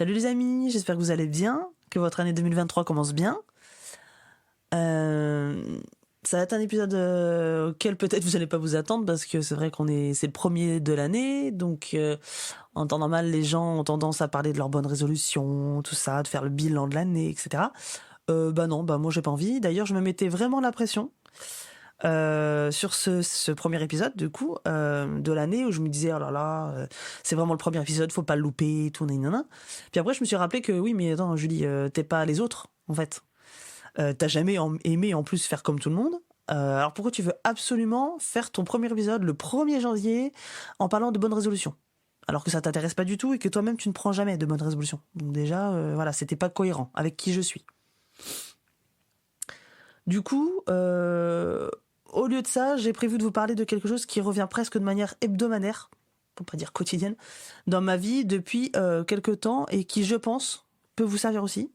Salut les amis, j'espère que vous allez bien, que votre année 2023 commence bien. Ça va être un épisode auquel peut-être vous n'allez pas vous attendre parce que c'est vrai c'est le premier de l'année, donc en temps normal les gens ont tendance à parler de leurs bonnes résolutions, tout ça, de faire le bilan de l'année, etc. Non, moi j'ai pas envie. D'ailleurs je me mettais vraiment la pression sur ce premier épisode du coup de l'année où je me disais oh là là c'est vraiment le premier épisode, faut pas le louper, tout nanana. Puis après je me suis rappelé que oui mais attends Julie, t'es pas les autres en fait. T'as jamais aimé en plus faire comme tout le monde. Alors pourquoi tu veux absolument faire ton premier épisode le 1er janvier en parlant de bonnes résolutions alors que ça t'intéresse pas du tout et que toi-même tu ne prends jamais de bonnes résolutions. Donc déjà voilà, c'était pas cohérent avec qui je suis. Du coup au lieu de ça, j'ai prévu de vous parler de quelque chose qui revient presque de manière hebdomadaire, pour pas dire quotidienne, dans ma vie depuis quelque temps et qui, je pense, peut vous servir aussi.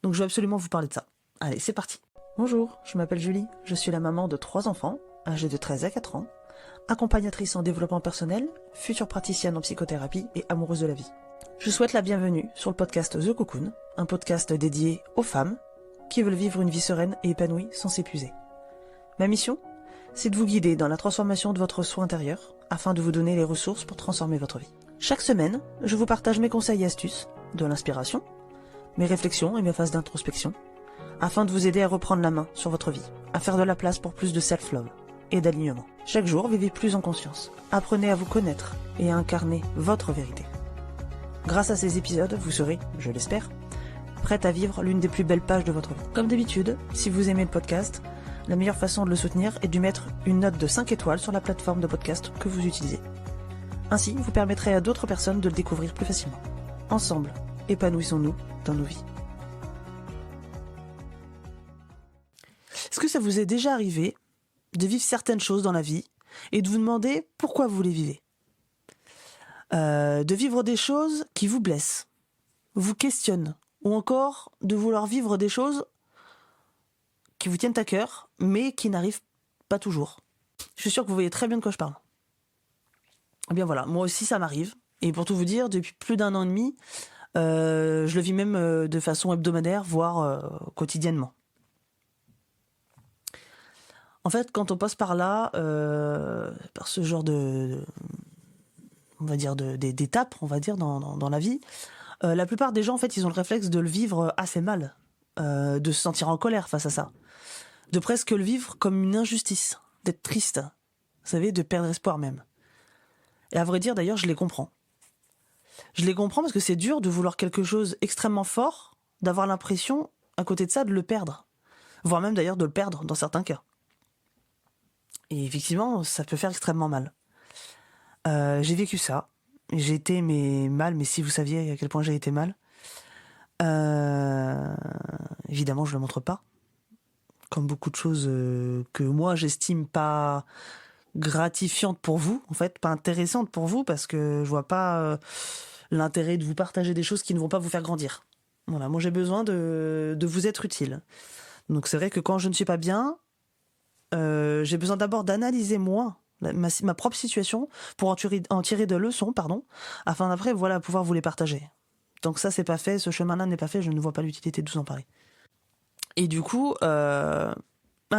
Donc je vais absolument vous parler de ça. Allez, c'est parti. Bonjour, je m'appelle Julie, je suis la maman de 3 enfants, âgés de 13 à 4 ans, accompagnatrice en développement personnel, future praticienne en psychothérapie et amoureuse de la vie. Je souhaite la bienvenue sur le podcast The Cocoon, un podcast dédié aux femmes qui veulent vivre une vie sereine et épanouie sans s'épuiser. Ma mission, c'est de vous guider dans la transformation de votre soi intérieur afin de vous donner les ressources pour transformer votre vie. Chaque semaine, je vous partage mes conseils et astuces, de l'inspiration, mes réflexions et mes phases d'introspection, afin de vous aider à reprendre la main sur votre vie, à faire de la place pour plus de self-love et d'alignement. Chaque jour, vivez plus en conscience. Apprenez à vous connaître et à incarner votre vérité. Grâce à ces épisodes, vous serez, je l'espère, prête à vivre l'une des plus belles pages de votre vie. Comme d'habitude, si vous aimez le podcast, la meilleure façon de le soutenir est de mettre une note de 5 étoiles sur la plateforme de podcast que vous utilisez. Ainsi, vous permettrez à d'autres personnes de le découvrir plus facilement. Ensemble, épanouissons-nous dans nos vies. Est-ce que ça vous est déjà arrivé de vivre certaines choses dans la vie et de vous demander pourquoi vous les vivez ? De vivre des choses qui vous blessent, vous questionnent, ou encore de vouloir vivre des choses qui vous tiennent à cœur, mais qui n'arrivent pas toujours. Je suis sûre que vous voyez très bien de quoi je parle. Eh bien voilà, moi aussi ça m'arrive. Et pour tout vous dire, depuis plus d'1 an et demi, je le vis même de façon hebdomadaire, voire quotidiennement. En fait, quand on passe par là, par ce genre on va dire d'étapes, on va dire dans la vie, la plupart des gens, en fait, ils ont le réflexe de le vivre assez mal, de se sentir en colère face à ça, de presque le vivre comme une injustice, d'être triste, vous savez, de perdre espoir même. Et à vrai dire, d'ailleurs, je les comprends. Je les comprends parce que c'est dur de vouloir quelque chose extrêmement fort, d'avoir l'impression, à côté de ça, de le perdre, voire même d'ailleurs de le perdre dans certains cas. Et effectivement, ça peut faire extrêmement mal. J'ai vécu ça. J'ai été mal, mais si vous saviez à quel point j'ai été mal. Évidemment, je le montre pas. Comme beaucoup de choses que moi, j'estime pas gratifiantes pour vous, en fait, pas intéressantes pour vous, parce que je vois pas l'intérêt de vous partager des choses qui ne vont pas vous faire grandir. Voilà, moi j'ai besoin de vous être utile. Donc c'est vrai que quand je ne suis pas bien, j'ai besoin d'abord d'analyser moi ma propre situation pour en tirer de leçons, afin d'après pouvoir vous les partager. Tant que ça c'est pas fait, ce chemin-là n'est pas fait, je ne vois pas l'utilité de vous en parler. Et du coup, un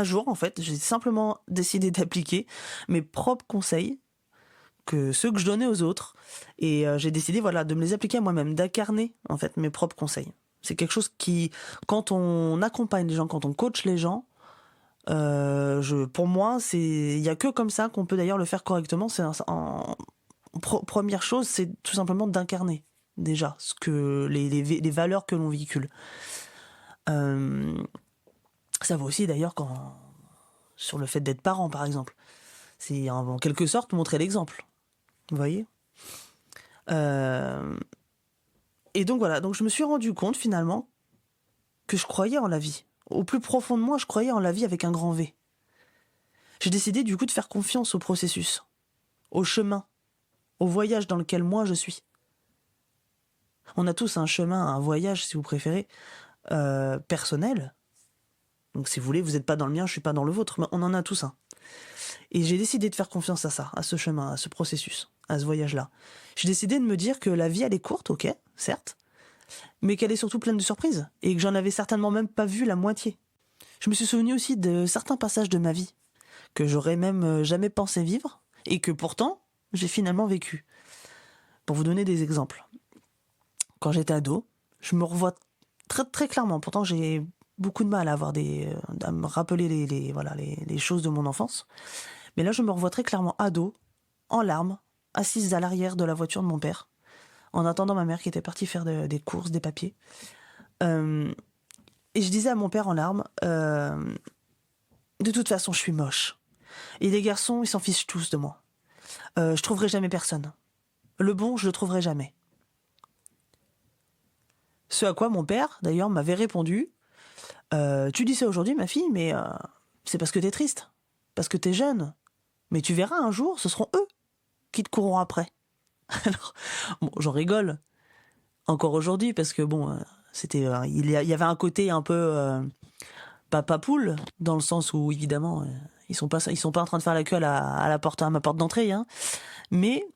jour en fait, j'ai simplement décidé d'appliquer mes propres conseils, ceux que je donnais aux autres, et j'ai décidé de me les appliquer à moi-même, d'incarner en fait mes propres conseils. C'est quelque chose qui, quand on accompagne les gens, quand on coach les gens, pour moi, il y a que comme ça qu'on peut d'ailleurs le faire correctement. Première chose, c'est tout simplement d'incarner déjà ce que les valeurs que l'on véhicule. Ça vaut aussi d'ailleurs sur le fait d'être parent, par exemple. C'est en quelque sorte montrer l'exemple. Vous voyez ? Et donc voilà, donc je me suis rendu compte finalement que je croyais en la vie. Au plus profond de moi, je croyais en la vie avec un grand V. J'ai décidé du coup de faire confiance au processus, au chemin, au voyage dans lequel moi je suis. On a tous un chemin, un voyage si vous préférez, personnel. Donc si vous voulez, vous n'êtes pas dans le mien, je suis pas dans le vôtre, mais on en a tous un. Et j'ai décidé de faire confiance à ça, à ce chemin, à ce processus, à ce voyage-là. J'ai décidé de me dire que la vie elle est courte, ok, certes, mais qu'elle est surtout pleine de surprises, et que j'en avais certainement même pas vu la moitié. Je me suis souvenu aussi de certains passages de ma vie, que j'aurais même jamais pensé vivre, et que pourtant, j'ai finalement vécu. Pour vous donner des exemples. Quand j'étais ado, je me revois très, très clairement, pourtant j'ai beaucoup de mal à me rappeler les choses de mon enfance, mais là je me revois très clairement ado, en larmes, assise à l'arrière de la voiture de mon père, en attendant ma mère qui était partie faire des courses, des papiers. Et je disais à mon père en larmes, de toute façon je suis moche. Et les garçons, ils s'en fichent tous de moi. Je trouverai jamais personne. Le bon, je le trouverai jamais. Ce à quoi mon père, d'ailleurs, m'avait répondu, tu dis ça aujourd'hui, ma fille, mais c'est parce que t'es triste, parce que t'es jeune. Mais tu verras un jour, ce seront eux qui te courront après. Alors, bon, j'en rigole encore aujourd'hui parce que bon, il y avait un côté un peu papa poule dans le sens où évidemment ils sont pas en train de faire la queue à ma porte d'entrée, hein. Mais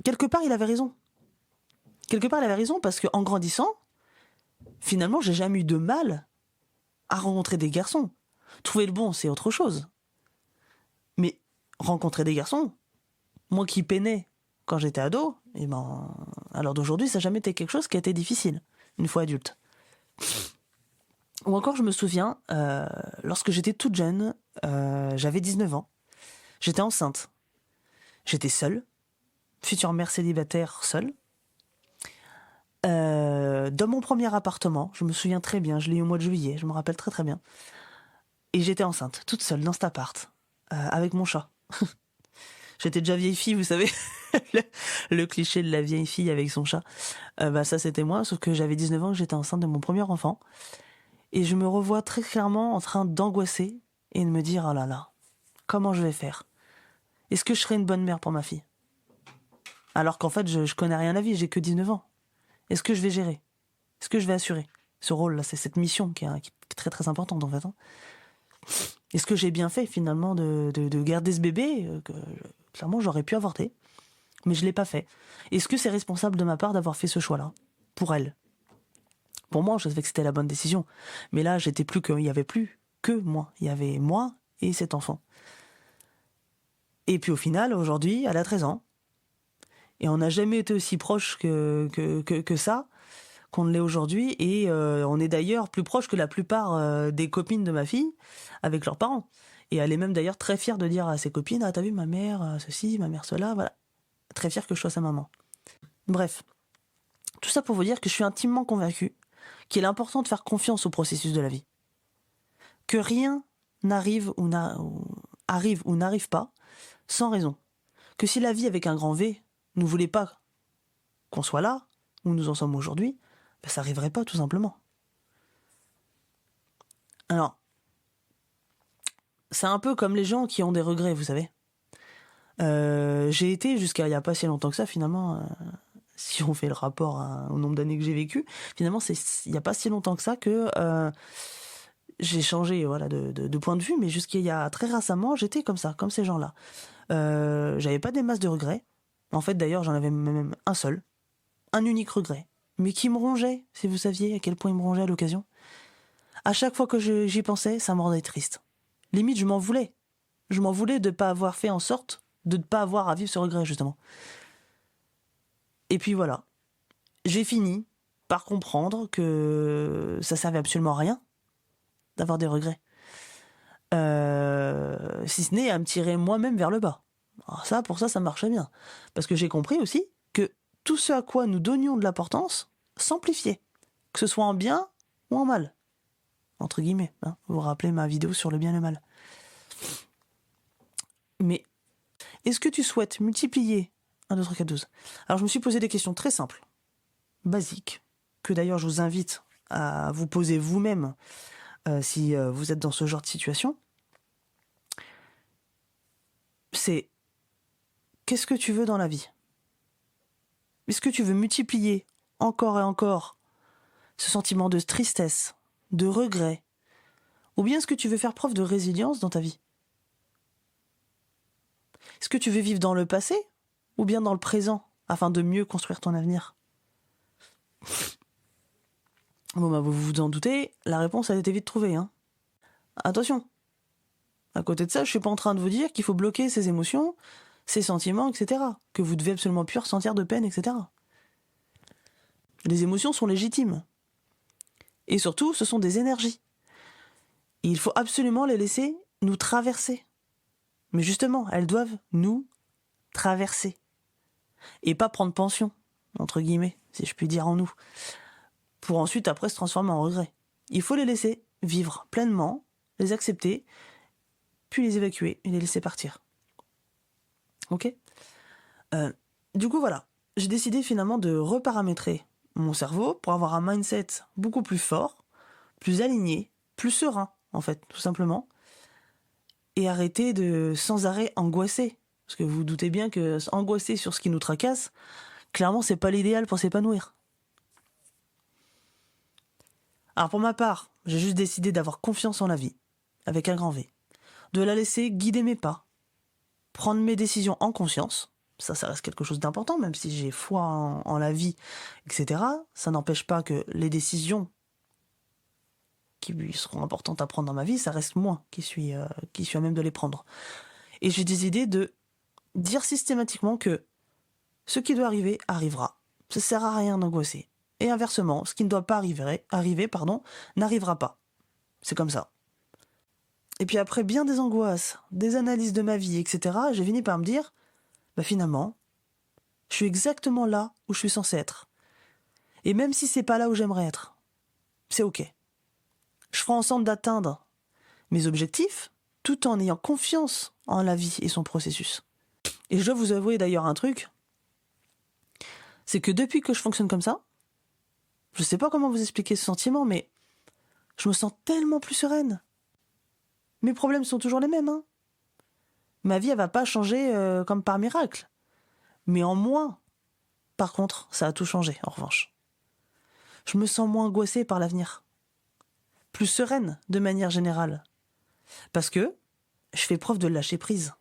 quelque part il avait raison. Quelque part il avait raison parce que en grandissant, finalement j'ai jamais eu de mal à rencontrer des garçons. Trouver le bon, c'est autre chose. Mais rencontrer des garçons, moi qui peinais quand j'étais ado, et ben, à l'heure d'aujourd'hui, ça n'a jamais été quelque chose qui a été difficile, une fois adulte. Ou encore, je me souviens, lorsque j'étais toute jeune, j'avais 19 ans, j'étais enceinte. J'étais seule, future mère célibataire seule. Dans mon premier appartement, je me souviens très bien, je l'ai eu au mois de juillet, je me rappelle très très bien. Et j'étais enceinte, toute seule, dans cet appart, avec mon chat. J'étais déjà vieille fille, vous savez, le cliché de la vieille fille avec son chat. Ça, c'était moi, sauf que j'avais 19 ans, que j'étais enceinte de mon premier enfant. Et je me revois très clairement en train d'angoisser et de me dire, oh là là, comment je vais faire? Est-ce que je serai une bonne mère pour ma fille? Alors qu'en fait, je connais rien à la vie, j'ai que 19 ans. Est-ce que je vais gérer? Est-ce que je vais assurer ce rôle-là? C'est cette mission qui est très très importante en fait. Hein. Est-ce que j'ai bien fait finalement de garder ce bébé que clairement j'aurais pu avorter, mais je l'ai pas fait. Est-ce que c'est responsable de ma part d'avoir fait ce choix-là pour elle? Pour moi, je savais que c'était la bonne décision, mais là, il y avait plus que moi, il y avait moi et cet enfant. Et puis au final, aujourd'hui, elle a 13 ans, et on n'a jamais été aussi proche que ça, qu'on ne l'est aujourd'hui, et on est d'ailleurs plus proche que la plupart des copines de ma fille avec leurs parents. Et elle est même d'ailleurs très fière de dire à ses copines, ah t'as vu ma mère ceci, ma mère cela, voilà. Très fière que je sois sa maman. Bref, tout ça pour vous dire que je suis intimement convaincue qu'il est important de faire confiance au processus de la vie. Que rien n'arrive ou arrive ou n'arrive pas sans raison. Que si la vie avec un grand V ne voulait pas qu'on soit là, où nous en sommes aujourd'hui, ça n'arriverait pas tout simplement. Alors, c'est un peu comme les gens qui ont des regrets, vous savez. J'ai été jusqu'à il n'y a pas si longtemps que ça, finalement, si on fait le rapport au nombre d'années que j'ai vécu, finalement, il n'y a pas si longtemps que ça que j'ai changé de point de vue, mais jusqu'à il y a très récemment, j'étais comme ça, comme ces gens-là. J'avais pas des masses de regrets. En fait, d'ailleurs, j'en avais même un seul, un unique regret, mais qui me rongeait, si vous saviez à quel point il me rongeait à l'occasion. À chaque fois que j'y pensais, ça me rendait triste. Limite, je m'en voulais. Je m'en voulais de ne pas avoir fait en sorte de ne pas avoir à vivre ce regret, justement. Et puis voilà. J'ai fini par comprendre que ça servait absolument à rien d'avoir des regrets. Si ce n'est à me tirer moi-même vers le bas. Alors pour ça marchait bien. Parce que j'ai compris aussi que tout ce à quoi nous donnions de l'importance s'amplifiait. Que ce soit en bien ou en mal. Entre guillemets. Hein. Vous vous rappelez ma vidéo sur le bien et le mal. Mais est-ce que tu souhaites multiplier 1, 2, 3, 4, 12 ? Alors je me suis posé des questions très simples, basiques, que d'ailleurs je vous invite à vous poser vous-même si vous êtes dans ce genre de situation. C'est, qu'est-ce que tu veux dans la vie ? Est-ce que tu veux multiplier encore et encore ce sentiment de tristesse, de regret, ou bien est-ce que tu veux faire preuve de résilience dans ta vie ? Est-ce que tu veux vivre dans le passé ou bien dans le présent afin de mieux construire ton avenir ? Bon, bah, vous vous en doutez, la réponse a été vite trouvée, hein. Attention. À côté de ça, je suis pas en train de vous dire qu'il faut bloquer ses émotions, ses sentiments, etc. Que vous devez absolument plus ressentir de peine, etc. Les émotions sont légitimes. Et surtout, ce sont des énergies. Et il faut absolument les laisser nous traverser. Mais justement, elles doivent nous traverser. Et pas prendre pension, entre guillemets, si je puis dire en nous, pour ensuite après se transformer en regret. Il faut les laisser vivre pleinement, les accepter, puis les évacuer et les laisser partir. Ok ? Du coup, voilà. J'ai décidé finalement de reparamétrer mon cerveau pour avoir un mindset beaucoup plus fort, plus aligné, plus serein, en fait, tout simplement. Et arrêter de sans arrêt angoisser. Parce que vous vous doutez bien que angoisser sur ce qui nous tracasse, clairement, c'est pas l'idéal pour s'épanouir. Alors pour ma part, j'ai juste décidé d'avoir confiance en la vie, avec un grand V. De la laisser guider mes pas, prendre mes décisions en conscience. Ça reste quelque chose d'important, même si j'ai foi en la vie, etc. Ça n'empêche pas que les décisions qui seront importantes à prendre dans ma vie, ça reste moi qui suis à même de les prendre. Et j'ai décidé de dire systématiquement que ce qui doit arriver, arrivera. Ça sert à rien d'angoisser. Et inversement, ce qui ne doit pas arriver, n'arrivera pas. C'est comme ça. Et puis après bien des angoisses, des analyses de ma vie, etc., j'ai fini par me dire, bah finalement, je suis exactement là où je suis censé être. Et même si c'est pas là où j'aimerais être, c'est ok. Je ferai en sorte d'atteindre mes objectifs tout en ayant confiance en la vie et son processus. Et je dois vous avouer d'ailleurs un truc, c'est que depuis que je fonctionne comme ça, je sais pas comment vous expliquer ce sentiment, mais je me sens tellement plus sereine. Mes problèmes sont toujours les mêmes, hein. Ma vie, elle va pas changer comme par miracle. Mais en moins, par contre, ça a tout changé, en revanche. Je me sens moins angoissée par l'avenir. Plus sereine, de manière générale. Parce que je fais preuve de lâcher prise.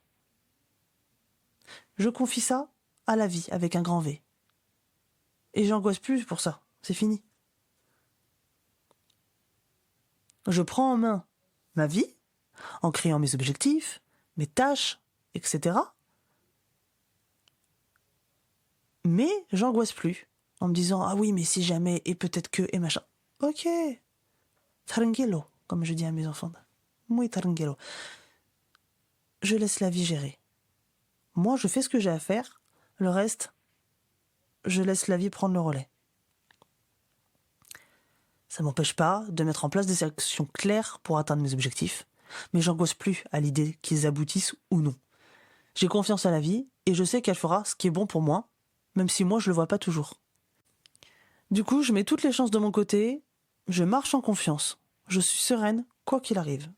Je confie ça à la vie, avec un grand V. Et j'angoisse plus pour ça. C'est fini. Je prends en main ma vie, en créant mes objectifs, mes tâches, etc. Mais j'angoisse plus, en me disant « Ah oui, mais si jamais, et peut-être que, et machin. » Ok, tranquillo, comme je dis à mes enfants. Muy tranquillo. Je laisse la vie gérer. Moi, je fais ce que j'ai à faire. Le reste, je laisse la vie prendre le relais. Ça m'empêche pas de mettre en place des actions claires pour atteindre mes objectifs, mais j'angoisse plus à l'idée qu'ils aboutissent ou non. J'ai confiance à la vie et je sais qu'elle fera ce qui est bon pour moi, même si moi je le vois pas toujours. Du coup, je mets toutes les chances de mon côté, je marche en confiance, je suis sereine quoi qu'il arrive.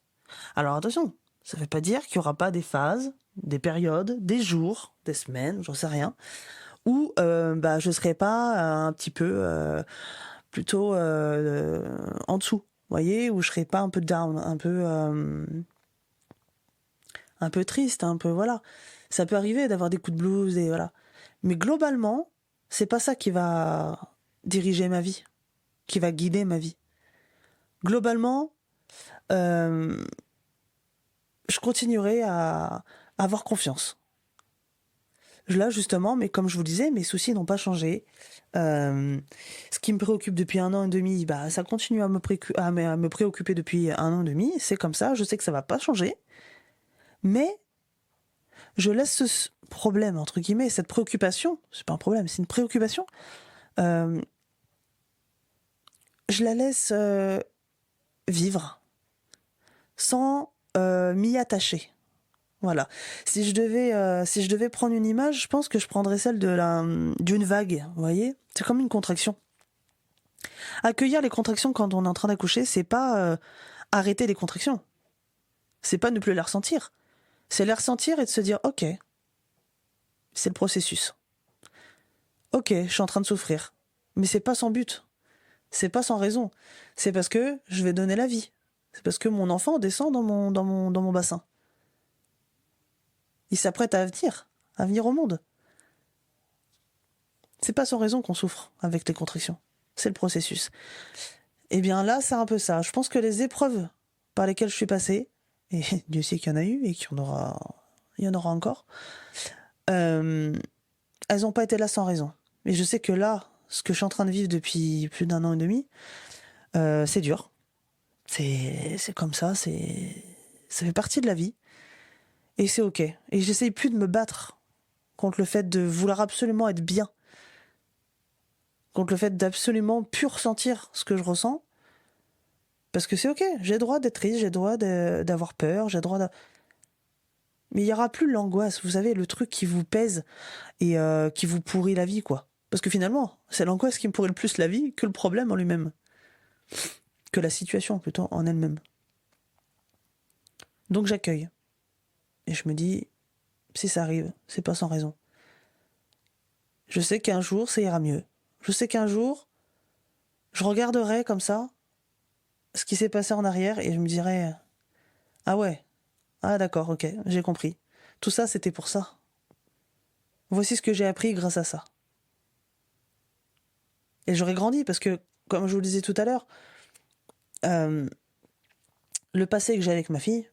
Alors attention, ça veut pas dire qu'il y aura pas des phases, des périodes, des jours, des semaines, j'en sais rien, où je serai pas un petit peu plutôt en dessous, vous voyez, où je serai pas un peu down, un peu triste, un peu voilà. Ça peut arriver d'avoir des coups de blues et voilà. Mais globalement, c'est pas ça qui va diriger ma vie, qui va guider ma vie. Globalement, je continuerai à avoir confiance. Là, justement, mais comme je vous le disais, mes soucis n'ont pas changé. Ce qui me préoccupe depuis 1 an et demi, ça continue à me préoccuper depuis 1 an et demi. C'est comme ça, je sais que ça va pas changer. Mais je laisse ce problème, entre guillemets, cette préoccupation, c'est pas un problème, c'est une préoccupation, je la laisse vivre sans m'y attacher. Voilà. Si je devais prendre une image, je pense que je prendrais celle d'une vague, vous voyez ? C'est comme une contraction. Accueillir les contractions quand on est en train d'accoucher, c'est pas arrêter les contractions. C'est pas ne plus les ressentir. C'est les ressentir et de se dire « Ok, c'est le processus. Ok, je suis en train de souffrir. Mais c'est pas sans but. C'est pas sans raison. C'est parce que je vais donner la vie. C'est parce que mon enfant descend dans mon bassin. Il s'apprête à venir au monde. C'est pas sans raison qu'on souffre avec les contractions. C'est le processus. Eh bien là, c'est un peu ça. Je pense que les épreuves par lesquelles je suis passée, et Dieu sait qu'il y en a eu et il y en aura encore, euh, elles n'ont pas été là sans raison. Et je sais que là, ce que je suis en train de vivre depuis plus d'un an et demi, c'est dur. C'est comme ça, ça fait partie de la vie. Et c'est ok. Et j'essaye plus de me battre contre le fait de vouloir absolument être bien, contre le fait d'absolument plus ressentir ce que je ressens. Parce que c'est ok, j'ai le droit d'être triste, j'ai le droit d'avoir peur, j'ai le droit de... Mais il n'y aura plus l'angoisse, vous savez, le truc qui vous pèse et qui vous pourrit la vie, quoi. Parce que finalement, c'est l'angoisse qui me pourrit le plus la vie que le problème en lui-même. Que la situation, plutôt, en elle-même. Donc j'accueille. Et je me dis, si ça arrive, c'est pas sans raison. Je sais qu'un jour, ça ira mieux. Je sais qu'un jour, je regarderai comme ça ce qui s'est passé en arrière et je me dirai, ah ouais, ah d'accord, ok, j'ai compris. Tout ça, c'était pour ça. Voici ce que j'ai appris grâce à ça. Et j'aurais grandi parce que, comme je vous le disais tout à l'heure, le passé que j'ai avec ma fille,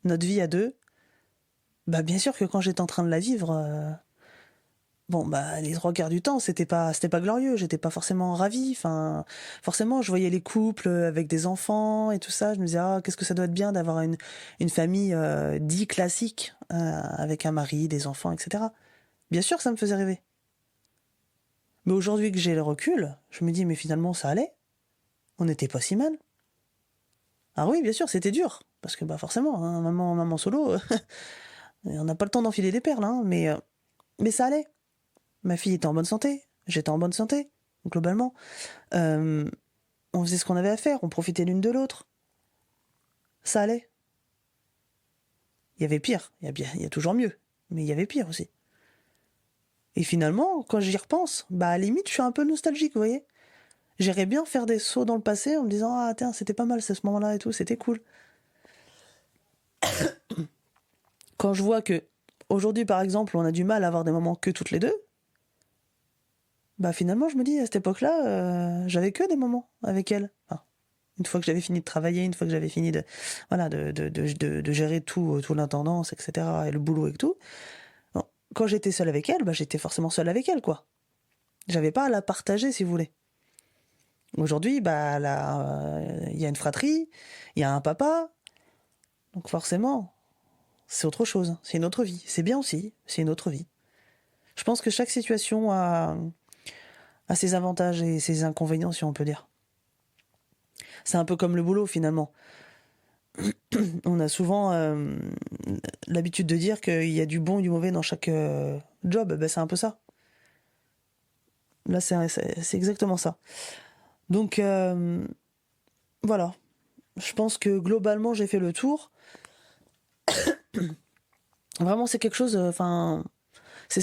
notre vie à deux, bah bien sûr que quand j'étais en train de la vivre, bon bah les 3 quarts du temps c'était pas glorieux, j'étais pas forcément ravie. Enfin, forcément je voyais les couples avec des enfants et tout ça, je me disais ah qu'est-ce que ça doit être bien d'avoir une famille dit classique avec un mari, des enfants, etc. Bien sûr que ça me faisait rêver. Mais aujourd'hui que j'ai le recul, je me dis mais finalement ça allait, on n'était pas si mal. Ah oui, bien sûr, c'était dur. Parce que bah forcément, hein, maman solo, on n'a pas le temps d'enfiler des perles, hein, mais ça allait. Ma fille était en bonne santé, j'étais en bonne santé, globalement. Euh, on faisait ce qu'on avait à faire, on profitait l'une de l'autre. Ça allait. Il y avait pire, il y a toujours mieux, mais il y avait pire aussi. Et finalement, quand j'y repense, bah à la limite, je suis un peu nostalgique, vous voyez. J'irais bien faire des sauts dans le passé en me disant ah tiens, c'était pas mal ce moment-là et tout, c'était cool. Quand je vois que aujourd'hui, par exemple, on a du mal à avoir des moments que toutes les deux, bah finalement, je me dis, à cette époque-là, j'avais que des moments avec elle. Enfin, une fois que j'avais fini de travailler, une fois que j'avais fini de, voilà, de gérer tout l'intendance, etc., et le boulot et tout. Bon, quand j'étais seule avec elle, bah j'étais forcément seule avec elle, quoi. J'avais pas à la partager, si vous voulez. Aujourd'hui, bah là, il y a une fratrie, il y a un papa, donc forcément, c'est autre chose, c'est une autre vie. C'est bien aussi, c'est une autre vie. Je pense que chaque situation a ses avantages et ses inconvénients, si on peut dire. C'est un peu comme le boulot, finalement. On a souvent l'habitude de dire qu'il y a du bon et du mauvais dans chaque job. Ben, c'est un peu ça. Là, c'est exactement ça. Donc, voilà. Je pense que globalement, j'ai fait le tour. Vraiment, c'est quelque chose... Enfin, c'est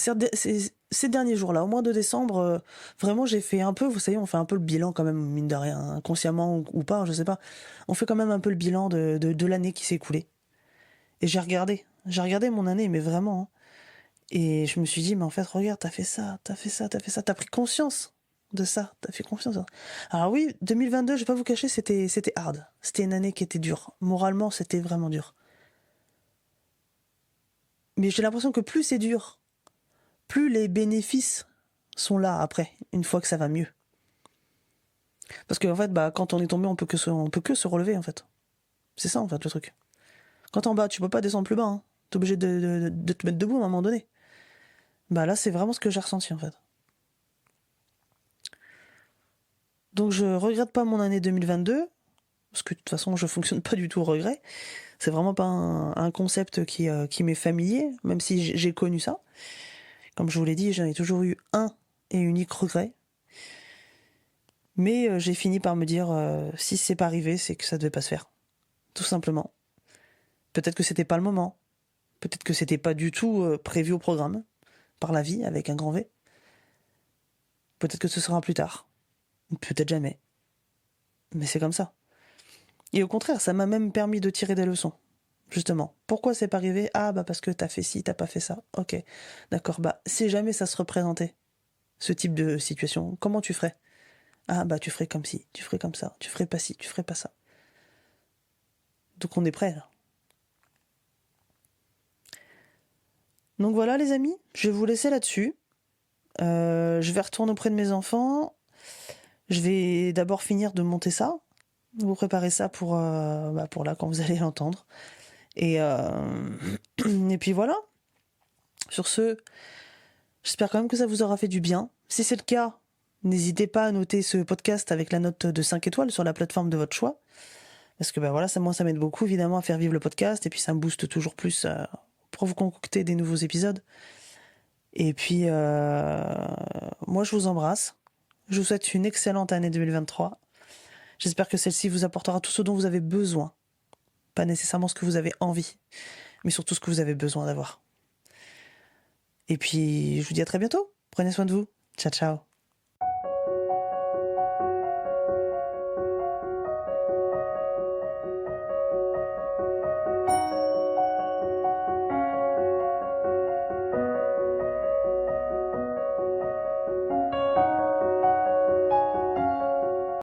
ces derniers jours-là, au mois de décembre, vraiment, j'ai fait un peu... Vous savez, on fait un peu le bilan quand même, mine de rien, inconsciemment ou pas, je sais pas. On fait quand même un peu le bilan de l'année qui s'est écoulée. Et j'ai regardé mon année, mais vraiment, hein. Et je me suis dit, mais en fait, regarde, t'as fait ça, t'as fait ça, t'as fait ça, t'as pris conscience de ça, t'as fait confiance. Alors oui, 2022, je vais pas vous cacher, c'était hard. C'était une année qui était dure. Moralement, c'était vraiment dur. Mais j'ai l'impression que plus c'est dur, plus les bénéfices sont là après, une fois que ça va mieux. Parce qu'en fait, bah, quand on est tombé, on peut que se relever, en fait. C'est ça, en fait, le truc. Quand t'es en bas, tu peux pas descendre plus bas, hein. T'es obligé de te mettre debout à un moment donné. Bah là, c'est vraiment ce que j'ai ressenti, en fait. Donc je regrette pas mon année 2022, parce que de toute façon je fonctionne pas du tout au regret. C'est vraiment pas un concept qui m'est familier, même si j'ai connu ça. Comme je vous l'ai dit, j'en ai toujours eu un et unique regret. Mais j'ai fini par me dire, si c'est pas arrivé, c'est que ça devait pas se faire. Tout simplement. Peut-être que c'était pas le moment. Peut-être que c'était pas du tout prévu au programme, par la vie, avec un grand V. Peut-être que ce sera plus tard. Peut-être jamais. Mais c'est comme ça. Et au contraire, ça m'a même permis de tirer des leçons. Justement. Pourquoi c'est pas arrivé? Ah, bah parce que t'as fait ci, t'as pas fait ça. Ok. D'accord. Bah, si jamais ça se représentait, ce type de situation, comment tu ferais? Ah bah tu ferais comme ci, tu ferais comme ça, tu ferais pas ci, tu ferais pas ça. Donc on est prêt là. Donc voilà les amis, je vais vous laisser là-dessus. Je vais retourner auprès de mes enfants. Je vais d'abord finir de monter ça, vous préparer ça pour là quand vous allez l'entendre. Et, et puis voilà. Sur ce, j'espère quand même que ça vous aura fait du bien. Si c'est le cas, n'hésitez pas à noter ce podcast avec la note de 5 étoiles sur la plateforme de votre choix. Parce que voilà, ça m'aide beaucoup évidemment à faire vivre le podcast. Et puis ça me booste toujours plus pour vous concocter des nouveaux épisodes. Et puis, moi je vous embrasse. Je vous souhaite une excellente année 2023. J'espère que celle-ci vous apportera tout ce dont vous avez besoin. Pas nécessairement ce que vous avez envie, mais surtout ce que vous avez besoin d'avoir. Et puis, je vous dis à très bientôt. Prenez soin de vous. Ciao, ciao.